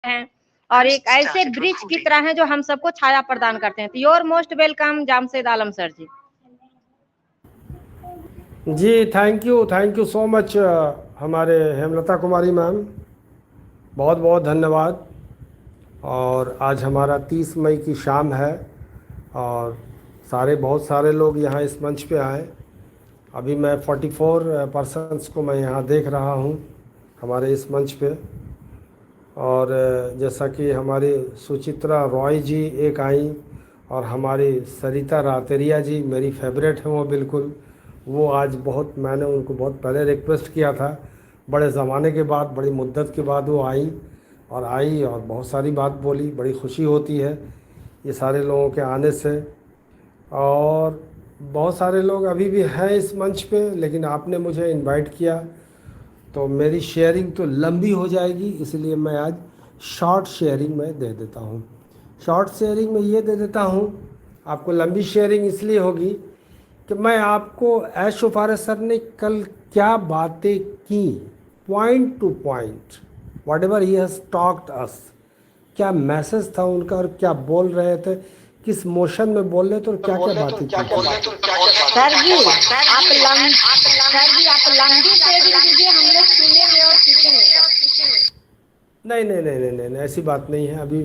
हैं और एक ऐसे ब्रिज की तरह हैं जो हम सबको छाया प्रदान करते हैं। तो your most welcome Jamshed Alam sir ji. जी थैंक यू सो मच हमारे हेमलता कुमारी मैम, बहुत बहुत धन्यवाद। और आज हमारा 30 मई की शाम है और बहुत सारे लोग यहाँ इस मंच पे आए। अभी मैं 44 पर्सन्स को मैं यहाँ देख रहा हूँ हमारे इस मंच पे। और जैसा कि हमारी सुचित्रा रॉय जी एक आई और हमारी सरिता रातेरिया जी मेरी फेवरेट हैं वो बिल्कुल। वो आज मैंने उनको बहुत पहले रिक्वेस्ट किया था, बड़े ज़माने के बाद, बड़ी मुद्दत के बाद वो आई और बहुत सारी बात बोली। बड़ी खुशी होती है ये सारे लोगों के आने से। और बहुत सारे लोग अभी भी हैं इस मंच पे, लेकिन आपने मुझे इनवाइट किया तो मेरी शेयरिंग तो लंबी हो जाएगी, इसलिए मैं आज शॉर्ट शेयरिंग में दे देता हूँ। शॉर्ट शेयरिंग में ये दे देता हूँ, आपको लंबी शेयरिंग इसलिए होगी कि मैं आपको ऐशोफारे सर ने कल क्या बातें की, point to point, whatever he has talked us, क्या मैसेज था उनका और क्या बोल रहे थे, किस मोशन में बोल रहे थे और क्या क्या बातें की। सर जी आप लंबी शेयरिंग कीजिए, हम लोग सुनेंगे और सीखेंगे सर। नहीं, ऐसी बात नहीं है। अभी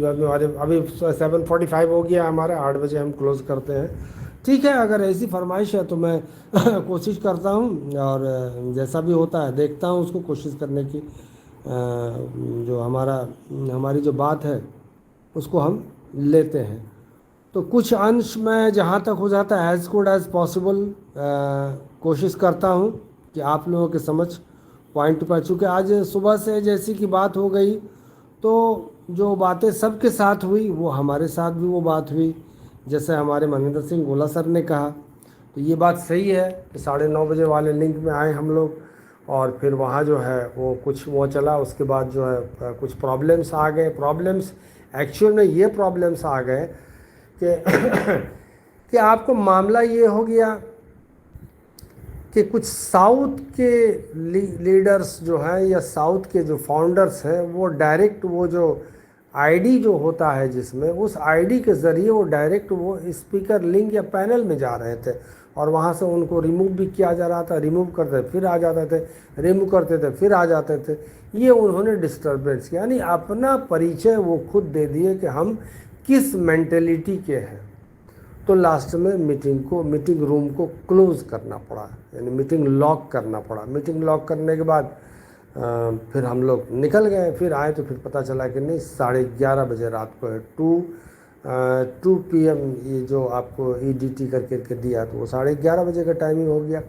7:45 हो गया हमारा, 8 बजे हम क्लोज़ करते हैं। ठीक है, अगर ऐसी फरमाइश है तो मैं कोशिश करता हूँ और जैसा भी होता है देखता हूँ उसको, कोशिश करने की। जो हमारी जो बात है उसको हम लेते हैं। तो कुछ अंश में जहाँ तक हो जाता है एज़ गुड एज़ पॉसिबल कोशिश करता हूँ कि आप लोगों के समझ पॉइंट टू पॉइंट। चूँकि आज सुबह से जैसी की बात हो गई तो जो बातें सबके साथ हुई वो हमारे साथ भी वो बात हुई। जैसे हमारे महेंद्र सिंह गोला सर ने कहा, तो ये बात सही है कि 9:30 बजे वाले लिंक में आए हम लोग और फिर वहाँ जो है वो चला। उसके बाद जो है कुछ प्रॉब्लम्स आ गए। प्रॉब्लम्स एक्चुअल में ये प्रॉब्लम्स आ गए कि कि आपको मामला ये हो गया कि कुछ साउथ के लीडर्स जो हैं या साउथ के जो फाउंडर्स हैं वो डायरेक्ट वो जो आईडी जो होता है जिसमें उस आईडी के ज़रिए वो डायरेक्ट वो स्पीकर लिंक या पैनल में जा रहे थे और वहाँ से उनको रिमूव भी किया जा रहा था। रिमूव करते फिर आ जाते थे, रिमूव करते थे फिर आ जाते थे। ये उन्होंने डिस्टर्बेंस किया, यानी अपना परिचय वो खुद दे दिए कि हम किस मेंटेलिटी के हैं। तो लास्ट में मीटिंग रूम को क्लोज़ करना पड़ा, यानी मीटिंग लॉक करना पड़ा। मीटिंग लॉक करने के बाद फिर हम लोग निकल गए। फिर आए तो फिर पता चला कि नहीं, 11:30 बजे रात को है। 2 PM ये जो आपको EDT करके दिया तो वो 11:30 बजे का टाइमिंग हो गया।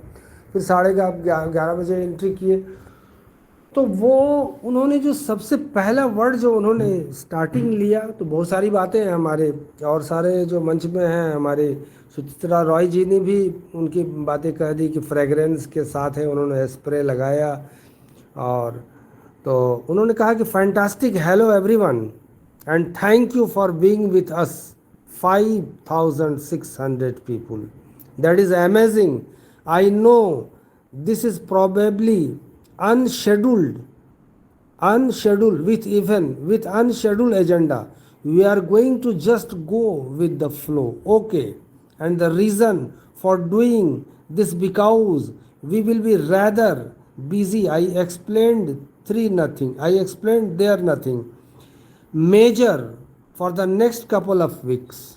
फिर 11:30 बजे एंट्री किए तो वो उन्होंने जो सबसे पहला वर्ड जो उन्होंने स्टार्टिंग लिया, तो बहुत सारी बातें हैं हमारे और सारे जो मंच में हैं, हमारे सुचित्रा रॉय जी ने भी उनकी बातें कह दी कि फ्रेगरेंस के साथ है, उन्होंने स्प्रे लगाया। और तो उन्होंने कहा कि fantastic, hello everyone and thank you for being with us 5,600 people, that is amazing. I know this is probably unscheduled unscheduled with unscheduled agenda. We are going to just go with the flow, okay? And the reason for doing this because we will be rather busy. I explained there nothing major for the next couple of weeks,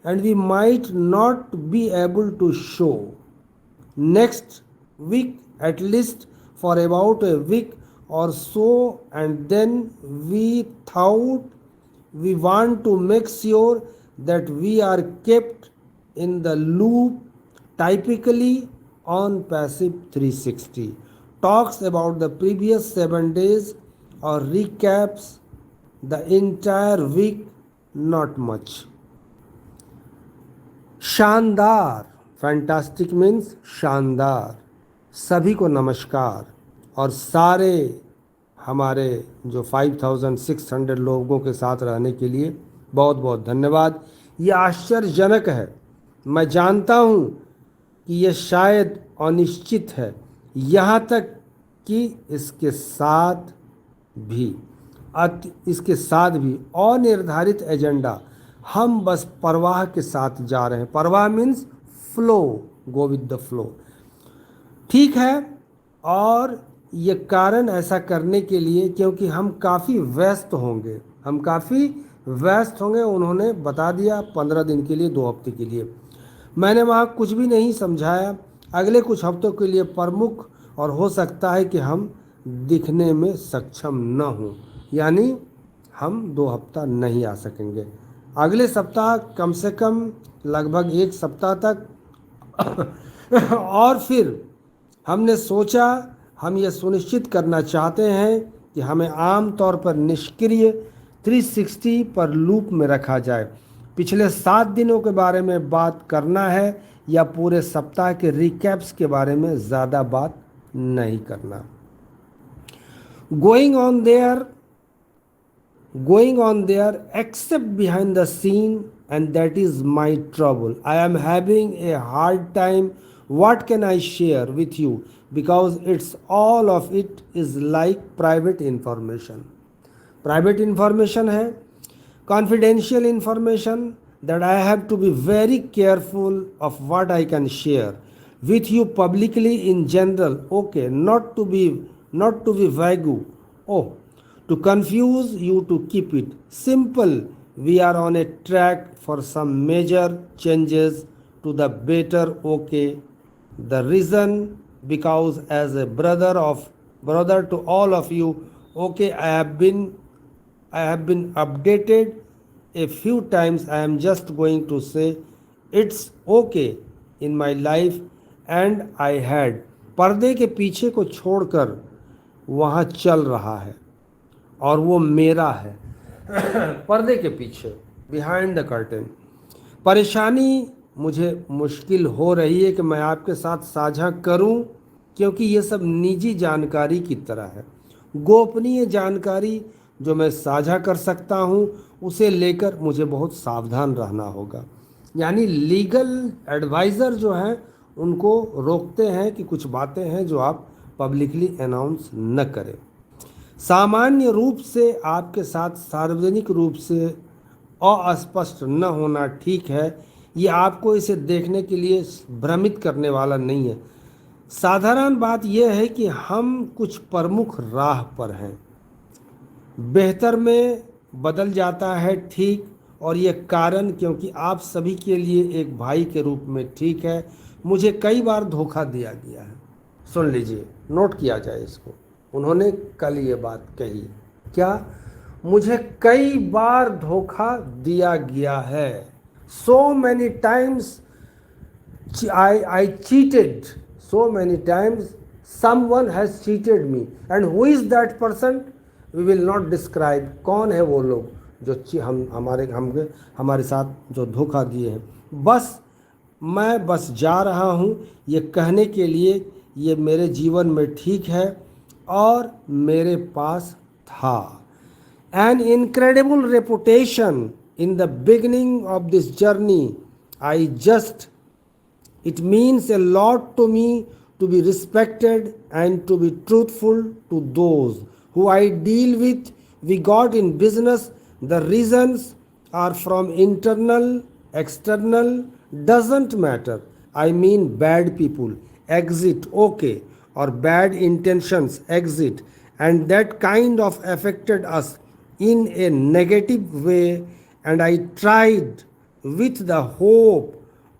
and we might not be able to show next week, at least for about a week or so. And then we thought we want to make sure that we are kept in the loop. Typically on Passive 360 talks about the previous 7 days or recaps the entire week, not much. शानदार, fantastic means शानदार। सभी को नमस्कार और सारे हमारे जो 5,600 लोगों के साथ रहने के लिए बहुत बहुत धन्यवाद। ये आश्चर्यजनक है, मैं जानता हूँ कि ये शायद अनिश्चित है, यहाँ तक कि इसके साथ भी इसके साथ भी अनिर्धारित एजेंडा, हम बस प्रवाह के साथ जा रहे हैं। प्रवाह means flow, go with the flow. ठीक है, और ये कारण ऐसा करने के लिए क्योंकि हम काफ़ी व्यस्त होंगे, हम काफ़ी व्यस्त होंगे। उन्होंने बता दिया 15 दिन के लिए, 2 हफ्ते के लिए। मैंने वहाँ कुछ भी नहीं समझाया। अगले कुछ हफ्तों के लिए प्रमुख, और हो सकता है कि हम दिखने में सक्षम न हों, यानी हम 2 हफ्ता नहीं आ सकेंगे। अगले सप्ताह कम से कम लगभग 1 सप्ताह तक और फिर हमने सोचा हम ये सुनिश्चित करना चाहते हैं कि हमें आम तौर पर निष्क्रिय 360 पर लूप में रखा जाए। पिछले 7 दिनों के बारे में बात करना है या पूरे सप्ताह के रिकैप्स के बारे में ज़्यादा बात नहीं करना। Going on their except behind the scene, and that is my trouble. I am having a hard time. What can I share with you? Because it's all of it is like private information. Private information है, confidential information, that I have to be very careful of what I can share with you publicly in general. Okay, not to be vague. Oh, to confuse you, to keep it simple. We are on a track for some major changes to the better. Okay, the reason, because as a brother to all of you, okay, I have been updated a few times. I am just going to say it's okay in my life, and I had पर्दे के पीछे को छोड़कर वहाँ चल रहा है, और वो मेरा है। पर्दे के पीछे, बिहाइंड द कर्टेन। परेशानी मुझे मुश्किल हो रही है कि मैं आपके साथ साझा करूं, क्योंकि ये सब निजी जानकारी की तरह है। गोपनीय जानकारी जो मैं साझा कर सकता हूं, उसे लेकर मुझे बहुत सावधान रहना होगा। यानी लीगल एडवाइज़र जो हैं उनको रोकते हैं कि कुछ बातें हैं जो आप पब्लिकली अनाउंस न करें। सामान्य रूप से आपके साथ सार्वजनिक रूप से अस्पष्ट न होना ठीक है। ये आपको इसे देखने के लिए भ्रमित करने वाला नहीं है। साधारण बात यह है कि हम कुछ प्रमुख राह पर हैं। बेहतर में बदल जाता है, ठीक, और ये कारण क्योंकि आप सभी के लिए एक भाई के रूप में ठीक है। मुझे कई बार धोखा दिया गया है। सुन लीजिए, नोट किया जाए इसको। उन्होंने कल ये बात कही, क्या? मुझे कई बार धोखा दिया गया है। So many times I cheated. So many times someone has cheated me. And who is that person? We will not describe. कौन है वो लोग जो हमारे साथ जो धोखा दिए हैं। मैं बस जा रहा हूँ ये कहने के लिए ये मेरे जीवन में ठीक है और मेरे पास था। An incredible reputation in the beginning of this journey. It means a lot to me to be respected and to be truthful to those who I deal with. We got in business. The reasons are from internal, external, doesn't matter. I mean bad people, exit, okay, or bad intentions, exit. And that kind of affected us in a negative way, and I tried with the hope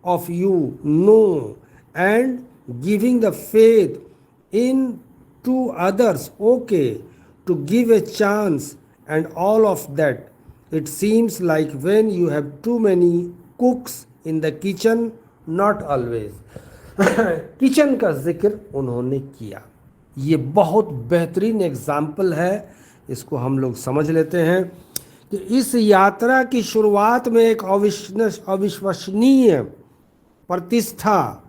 of you know and giving the faith in to others, okay, to give a chance and all of that. It seems like when you have too many cooks in the kitchen, not always. Kitchen का जिक्र उन्होंने किया। ये बहुत बेहतरीन example है, इसको हम लोग समझ लेते हैं कि इस यात्रा की शुरुआत में एक अविश्वसनीय प्रतिष्ठा,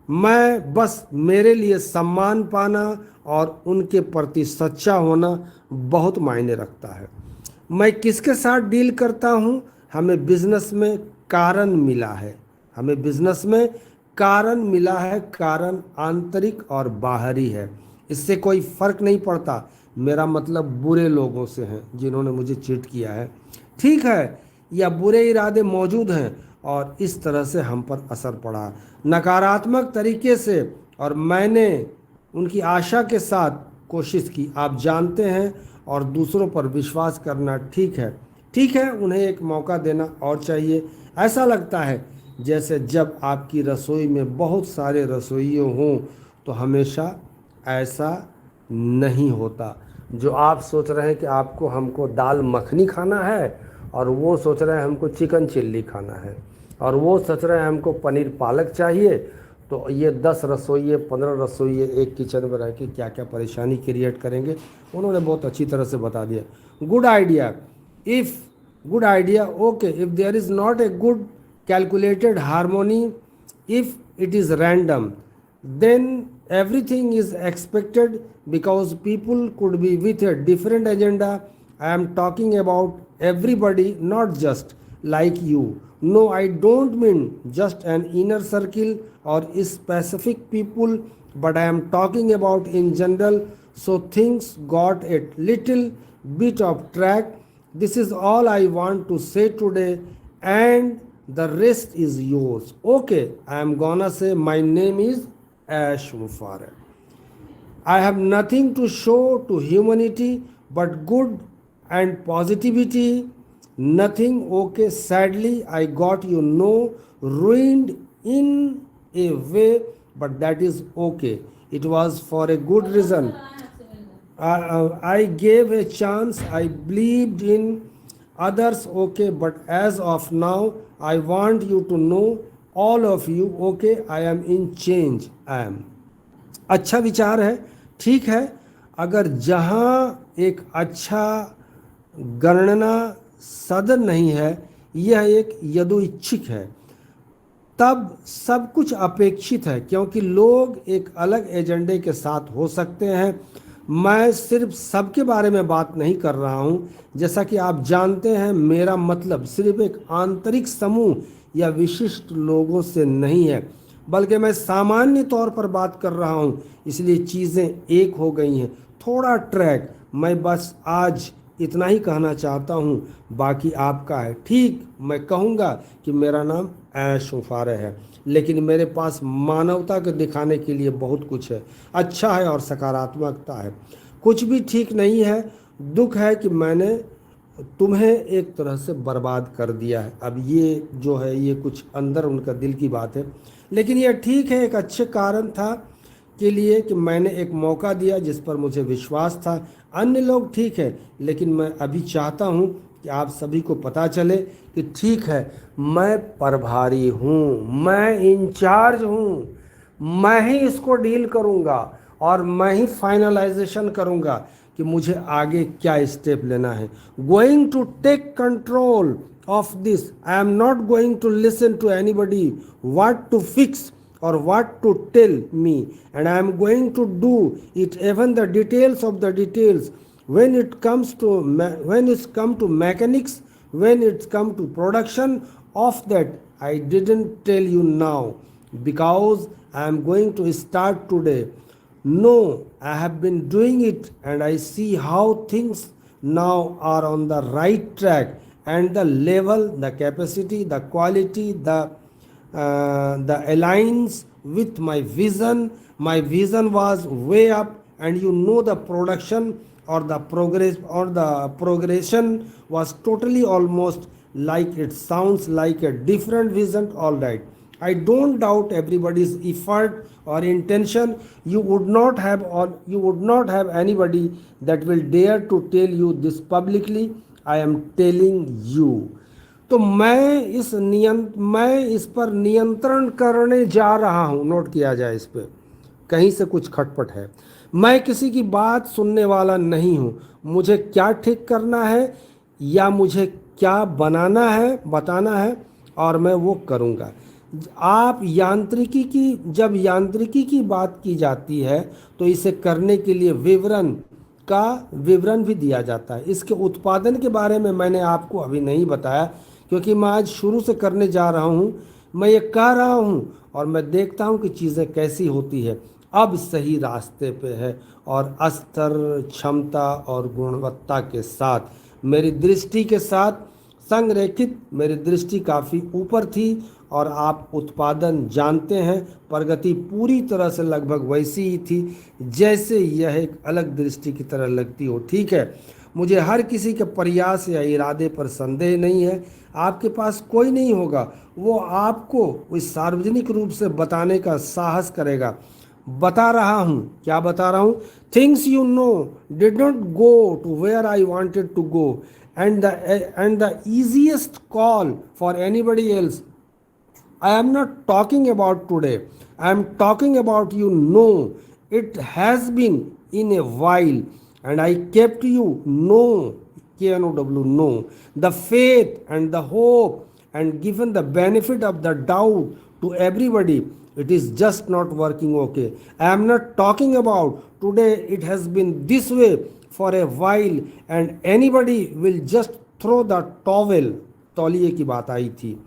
मैं बस मेरे लिए सम्मान पाना और उनके प्रति सच्चा होना बहुत मायने रखता है। मैं किसके साथ डील करता हूँ, हमें बिजनेस में कारण मिला है। कारण आंतरिक और बाहरी है। इससे कोई फर्क नहीं पड़ता मेरा मतलब बुरे लोगों से हैं जिन्होंने मुझे चीट किया है, ठीक है, या बुरे इरादे मौजूद हैं और इस तरह से हम पर असर पड़ा नकारात्मक तरीके से, और मैंने उनकी आशा के साथ कोशिश की। आप जानते हैं, और दूसरों पर विश्वास करना ठीक है, ठीक है, उन्हें एक मौका देना और चाहिए। ऐसा लगता है जैसे जब आपकी रसोई में बहुत सारे रसोइयों हों तो हमेशा ऐसा नहीं होता। जो आप सोच रहे हैं कि आपको हमको दाल मखनी खाना है, और वो सोच रहे हैं हमको चिकन चिल्ली खाना है, और वो सोच रहे हैं हमको पनीर पालक चाहिए, तो ये 10 रसोइये 15 रसोइये एक किचन में रह के क्या क्या परेशानी क्रिएट करेंगे। उन्होंने बहुत अच्छी तरह से बता दिया। Good idea, if good idea, okay, if there is not a good calculated harmony, if it is random, then everything is expected because people could be with a different agenda. I am talking about everybody, not just like you. No, I don't mean just an inner circle or specific people, but I am talking about in general. So things got a little bit of track. This is all I want to say today, and the rest is yours. Okay, I am gonna say my name is Ash Mufareh. I have nothing to show to humanity but good and positivity. Nothing. Okay, sadly I got ruined in a way, but that is okay. It was for a good reason. I gave a chance. I believed in others, okay, but as of now I want you to know, all of you, okay, I am in change. I am। अच्छा विचार है, ठीक है। अगर जहाँ एक अच्छा गणना सदन नहीं है, यह एक यदुइच्छिक है, तब सब कुछ अपेक्षित है, क्योंकि लोग एक अलग एजेंडे के साथ हो सकते हैं। मैं सिर्फ सबके बारे में बात नहीं कर रहा हूँ। जैसा कि आप जानते हैं, मेरा मतलब सिर्फ एक आंतरिक समूह या विशिष्ट लोगों से नहीं है, बल्कि मैं सामान्य तौर पर बात कर रहा हूँ, इसलिए चीज़ें एक हो गई हैं। थोड़ा ट्रैक, मैं बस आज इतना ही कहना चाहता हूँ, बाकी आपका है। ठीक, मैं कहूँगा कि मेरा नाम ऐश मुफारह है, लेकिन मेरे पास मानवता को दिखाने के लिए बहुत कुछ है, अच्छा है और सकारात्मकता है। कुछ भी ठीक नहीं है। दुख है कि मैंने तुम्हें एक तरह से बर्बाद कर दिया है। अब ये जो है, ये कुछ अंदर उनका दिल की बात है, लेकिन ये ठीक है, एक अच्छे कारण था के लिए कि मैंने एक मौका दिया जिस पर मुझे विश्वास था। अन्य लोग ठीक है, लेकिन मैं अभी चाहता हूँ कि आप सभी को पता चले कि ठीक है, मैं प्रभारी हूँ, मैं इंचार्ज हूँ, मैं ही इसको डील करूँगा और मैं ही फाइनलाइजेशन करूँगा कि मुझे आगे क्या स्टेप लेना है। Going to take control of this. I am not going to listen to anybody what to fix or what to tell me, and I am going to do it, even the details of the details, when it comes to mechanics, when it's come to production of that. I didn't tell you now because I am going to start today. No, I have been doing it and I see how things now are on the right track, and the level, the capacity, the quality, the alliance with my vision. My vision was way up, and you know the production or the progression was totally almost like it sounds like a different vision. All right, I don't doubt everybody's effort or intention. You would not have anybody that will dare to tell you this publicly. I am telling you. तो मैं इस पर नियंत्रण करने जा रहा हूँ। Note किया जाए, इस पर कहीं से कुछ खटपट है। मैं किसी की बात सुनने वाला नहीं हूँ। मुझे क्या ठीक करना है या मुझे क्या बताना है, और मैं वो करूँगा। जब यांत्रिकी की बात की जाती है तो इसे करने के लिए विवरण भी दिया जाता है। इसके उत्पादन के बारे में मैंने आपको अभी नहीं बताया, क्योंकि मैं आज शुरू से करने जा रहा हूँ। मैं ये कह रहा हूँ और मैं देखता हूँ कि चीज़ें कैसी होती है। अब सही रास्ते पे है और स्तर, क्षमता और गुणवत्ता के साथ मेरी दृष्टि के साथ संरेखित मेरी दृष्टि काफ़ी ऊपर थी और आप उत्पादन जानते हैं प्रगति पूरी तरह से लगभग वैसी ही थी जैसे यह एक अलग दृष्टि की तरह लगती हो। ठीक है, मुझे हर किसी के प्रयास या इरादे पर संदेह नहीं है, आपके पास कोई नहीं होगा वो आपको इस सार्वजनिक रूप से बताने का साहस करेगा। बता रहा हूँ, क्या बता रहा हूँ? Things you know did not go to where I wanted to go and the easiest call for anybody else. I am not talking about today, I am talking about, you know, it has been in a while and I kept you know, KNOW, know, the faith and the hope and given the benefit of the doubt to everybody. It is just not working okay. I am not talking about today, it has been this way for a while and anybody will just throw the towel. तौलिए की बात आई थी।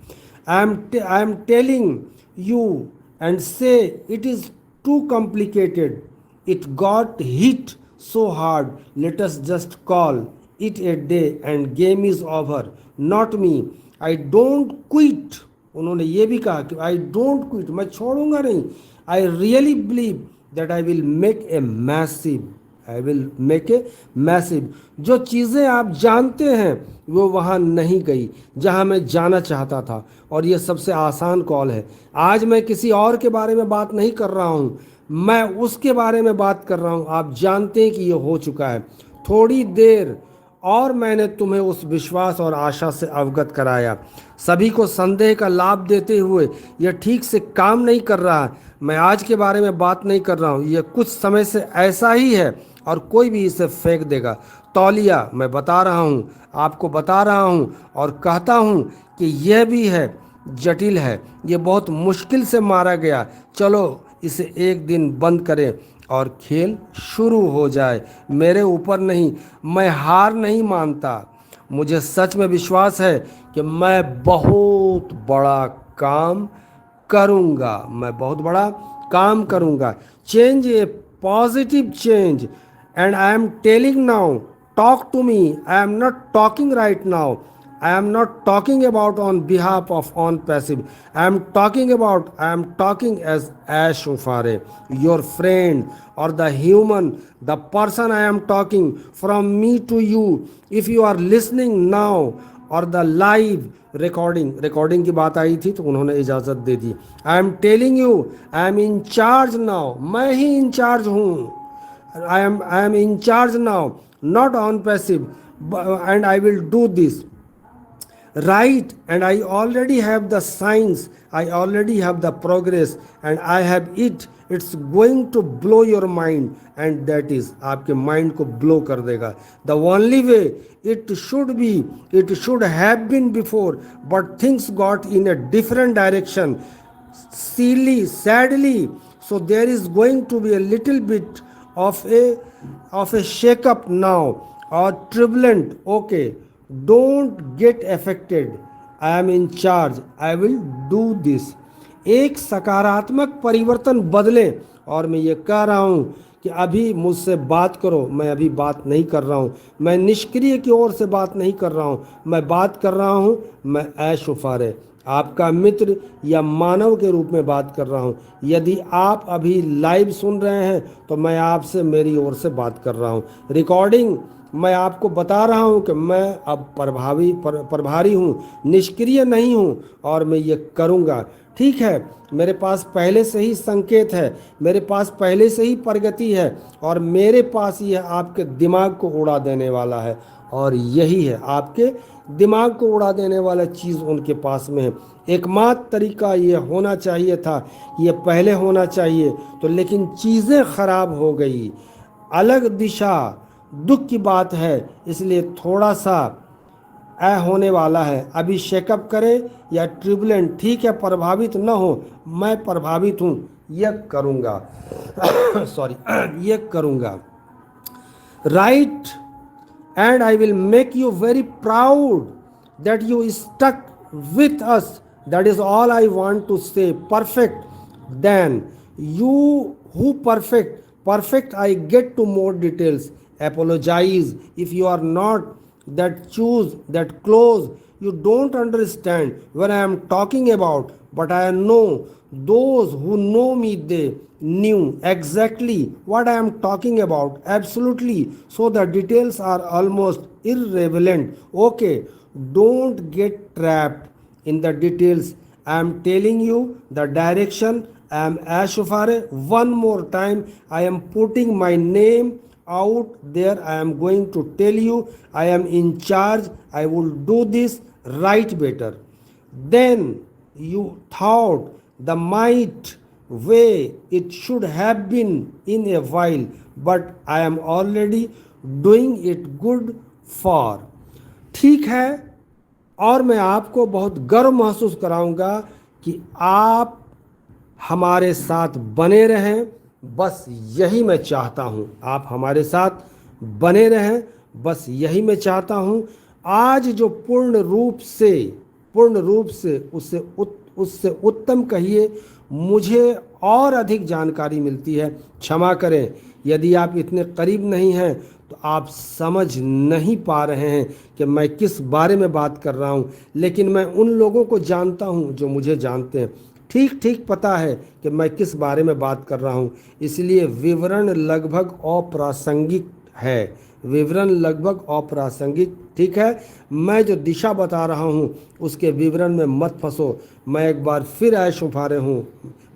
I am telling you and say it is too complicated. It got hit so hard. Let us just call it a day and game is over. Not me. I don't quit. उन्होंने ये भी कहा कि I don't quit, मैं छोड़ूंगा नहीं। I really believe that I will make a massive, I will make a massive। जो चीज़ें आप जानते हैं वो वहाँ नहीं गई जहाँ मैं जाना चाहता था और ये सबसे आसान कॉल है। आज मैं किसी और के बारे में बात नहीं कर रहा हूँ, मैं उसके बारे में बात कर रहा हूँ। आप जानते हैं कि ये हो चुका है। थोड़ी देर और मैंने तुम्हें उस विश्वास और आशा से अवगत कराया। सभी को संदेह का लाभ देते हुए यह ठीक से काम नहीं कर रहा। मैं आज के बारे में बात नहीं कर रहा हूँ, यह कुछ समय से ऐसा ही है और कोई भी इसे फेंक देगा। तौलिया, मैं बता रहा हूँ, आपको बता रहा हूँ और कहता हूँ कि यह भी है, जटिल है, ये बहुत मुश्किल से मारा गया। चलो इसे एक दिन बंद करें और खेल शुरू हो जाए। मेरे ऊपर नहीं, मैं हार नहीं मानता। मुझे सच में विश्वास है कि मैं बहुत बड़ा काम करूँगा, मैं बहुत बड़ा काम करूँगा। Change, A positive change, and I am telling now, talk to me. I am not talking right now. I am not talking about on behalf of on passive. I am talking as Ash Ufare, your friend or the human, the person I am talking from me to you. If you are listening now or the live recording की बात आई थी तो उन्होंने इजाज़त दे दी। I am telling you, I am in charge now. मैं ही in charge हूँ। I am in charge now, not on passive, and I will do this right, and I already have the signs, I already have the progress, and I have it. It's going to blow your mind, and that is आपके mind को blow कर देगा। The only way it should have been before, but things got in a different direction, sadly. So there is going to be a little bit of a shake up now or turbulent. Okay, don't get affected. I am in charge. I will do this. एक सकारात्मक परिवर्तन बदले और मैं ये कह रहा हूँ कि अभी मुझसे बात करो। मैं अभी बात नहीं कर रहा हूँ, मैं निष्क्रिय की ओर से बात नहीं कर रहा हूँ, मैं बात कर रहा हूँ। मैं ऐश उफारे, आपका मित्र या मानव के रूप में बात कर रहा हूँ। यदि आप अभी लाइव सुन रहे हैं तो मैं आपसे मेरी ओर से बात कर रहा हूँ। रिकॉर्डिंग, मैं आपको बता रहा हूँ कि मैं अब प्रभारी हूँ, निष्क्रिय नहीं हूँ और मैं ये करूँगा। ठीक है, मेरे पास पहले से ही संकेत है, मेरे पास पहले से ही प्रगति है और मेरे पास यह आपके दिमाग को उड़ा देने वाला है और यही है, आपके दिमाग को उड़ा देने वाला चीज़ उनके पास में है। एकमात्र तरीका ये होना चाहिए था, ये पहले होना चाहिए तो, लेकिन चीज़ें ख़राब हो गई, अलग दिशा, दुख की बात है, इसलिए थोड़ा सा होने वाला है। अभी शेकअप करें या ट्रिबुलेंट, ठीक है, प्रभावित न हो। मैं प्रभावित हूँ, यह करूँगा सॉरी ये करूँगा। Right, and I will make you very proud that you stuck with us. That is all I want to say. Perfect. Then you Who perfect? Perfect, I get to more details. Apologize if you are not that choose, that close. You don't understand when I am talking about, but I know those who know me, they knew exactly what I am talking about. Absolutely. So the details are almost irrelevant. Okay, don't get trapped in the details. I am telling you the direction. I am Ashofare. One more time, I am putting my name out there. I am going to tell you I am in charge. I will do this right better. Then you thought the might way it should have been in a while, but I am already doing it good for. ठीक है, और मैं आपको बहुत गर्व महसूस कराऊंगा कि आप हमारे साथ बने रहें। बस यही मैं चाहता हूं, आप हमारे साथ बने रहें, बस यही मैं चाहता हूं। आज जो पूर्ण रूप से उससे उत्तम कहिए, मुझे और अधिक जानकारी मिलती है। क्षमा करें यदि आप इतने करीब नहीं हैं तो आप समझ नहीं पा रहे हैं कि मैं किस बारे में बात कर रहा हूं, लेकिन मैं उन लोगों को जानता हूं जो मुझे जानते हैं। ठीक ठीक पता है कि मैं किस बारे में बात कर रहा हूं, इसलिए विवरण लगभग अप्रासंगिक है। विवरण लगभग अप्रासंगिक, ठीक है। मैं जो दिशा बता रहा हूं उसके विवरण में मत फंसो। मैं एक बार फिर ऐशोफारे हूं,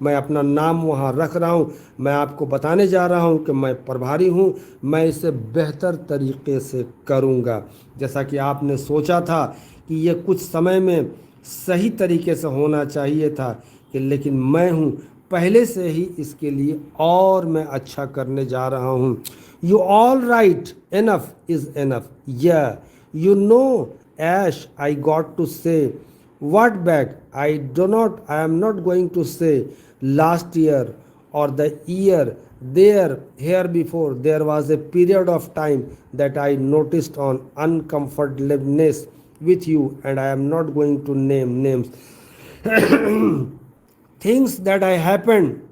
मैं अपना नाम वहां रख रहा हूं। मैं आपको बताने जा रहा हूं कि मैं प्रभारी हूं, मैं इसे बेहतर तरीके से करूंगा। जैसा कि आपने सोचा था कि ये कुछ समय में सही तरीके से होना चाहिए था, कि लेकिन मैं हूं पहले से ही इसके लिए, और मैं अच्छा करने जा रहा हूं। You all right, enough is enough. Yeah you know Ash, I got to say what back. I am not going to say last year or the year there. Here before there was a period of time that I noticed on uncomfortableness with you, and I am not going to name names. Things that I happened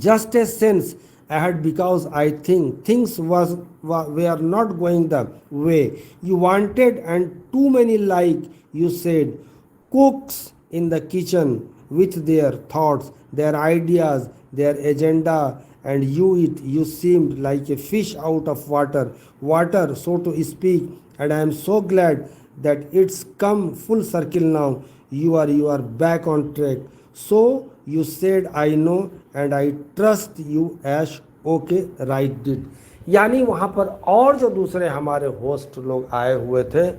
just a sense ahead, because I think things were not going the way you wanted, and too many, like you said, cooks in the kitchen with their thoughts, their ideas, their agenda, and you seemed like a fish out of water, so to speak. And I am so glad that it's come full circle now. You are back on track. So you said I know and I trust you, Ash. Okay, right did. यानी वहाँ पर और जो दूसरे हमारे host लोग आए हुए थे,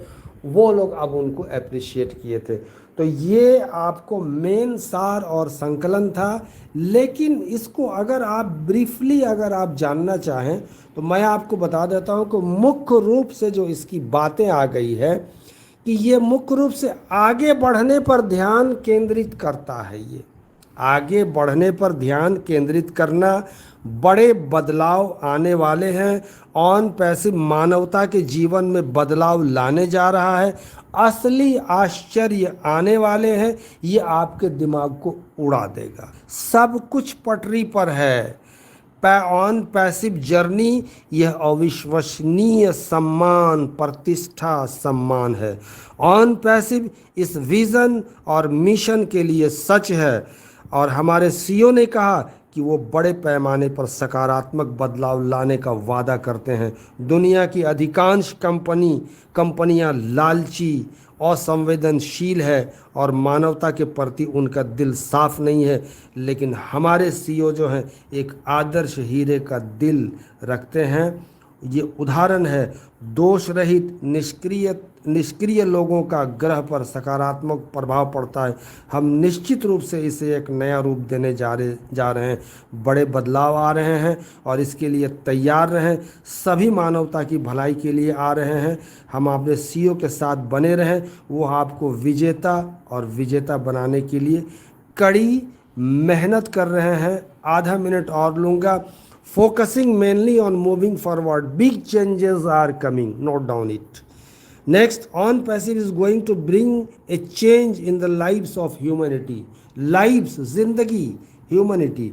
वो लोग अब उनको अप्रिशिएट किए थे। तो ये आपको मेन सार और संकलन था। लेकिन इसको अगर आप ब्रीफली अगर आप जानना चाहें तो मैं आपको बता देता हूँ कि मुख्य रूप से जो इसकी बातें आ गई है, कि ये मुख्य रूप से आगे बढ़ने पर ध्यान केंद्रित करता है। ये आगे बढ़ने पर ध्यान केंद्रित करना, बड़े बदलाव आने वाले हैं। ऑन पैसिव मानवता के जीवन में बदलाव लाने जा रहा है। असली आश्चर्य आने वाले हैं। ये आपके दिमाग को उड़ा देगा। सब कुछ पटरी पर है। ऑन पैसिव जर्नी, यह अविश्वसनीय सम्मान, प्रतिष्ठा, सम्मान है। ऑन पैसिव इस विजन और मिशन के लिए सच है। और हमारे सीईओ ने कहा कि वो बड़े पैमाने पर सकारात्मक बदलाव लाने का वादा करते हैं। दुनिया की अधिकांश कंपनियां लालची, असंवेदनशील है और मानवता के प्रति उनका दिल साफ नहीं है। लेकिन हमारे सीईओ जो हैं एक आदर्श हीरे का दिल रखते हैं। ये उदाहरण है, दोष रहित निष्क्रिय लोगों का ग्रह पर सकारात्मक प्रभाव पड़ता है। हम निश्चित रूप से इसे एक नया रूप देने जा रहे हैं। बड़े बदलाव आ रहे हैं और इसके लिए तैयार रहें। सभी मानवता की भलाई के लिए आ रहे हैं। हम अपने सीईओ के साथ बने रहें। वो आपको विजेता बनाने के लिए कड़ी मेहनत कर रहे हैं। आधा मिनट और लूँगा। Focusing mainly on moving forward. Big changes are coming. Note down it. Next, on passive is going to bring a change in the lives of humanity. Lives, zindagi, humanity.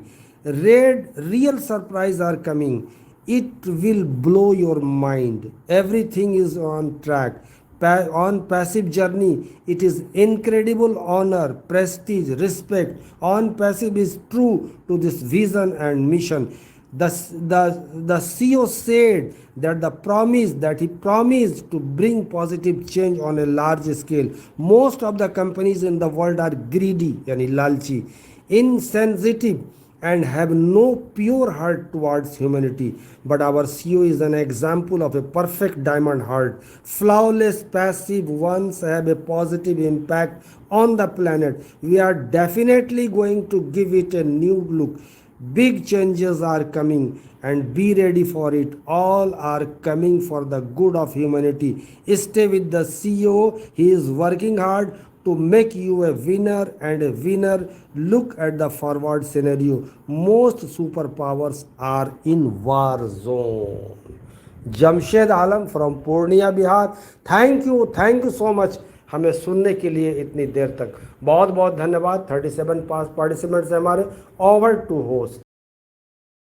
real surprise are coming. It will blow your mind. Everything is on track. On passive journey, it is incredible honor, prestige, respect. On passive is true to this vision and mission. The CEO said that he promised to bring positive change on a large scale. Most of the companies in the world are greedy, yani lalchi, insensitive, and have no pure heart towards humanity. But our CEO is an example of a perfect diamond heart. Flawless, passive ones have a positive impact on the planet. We are definitely going to give it a new look. Big changes are coming and be ready for it. All are coming for the good of humanity. Stay with the CEO. He is working hard to make you a winner and a winner. Look at the forward scenario. Most superpowers are in war zone. Jamshed Alam from Purnia Bihar, thank you so much हमें सुनने के लिए इतनी देर तक। बहुत बहुत धन्यवाद। 37 पास participants हैं हमारे। Over to host.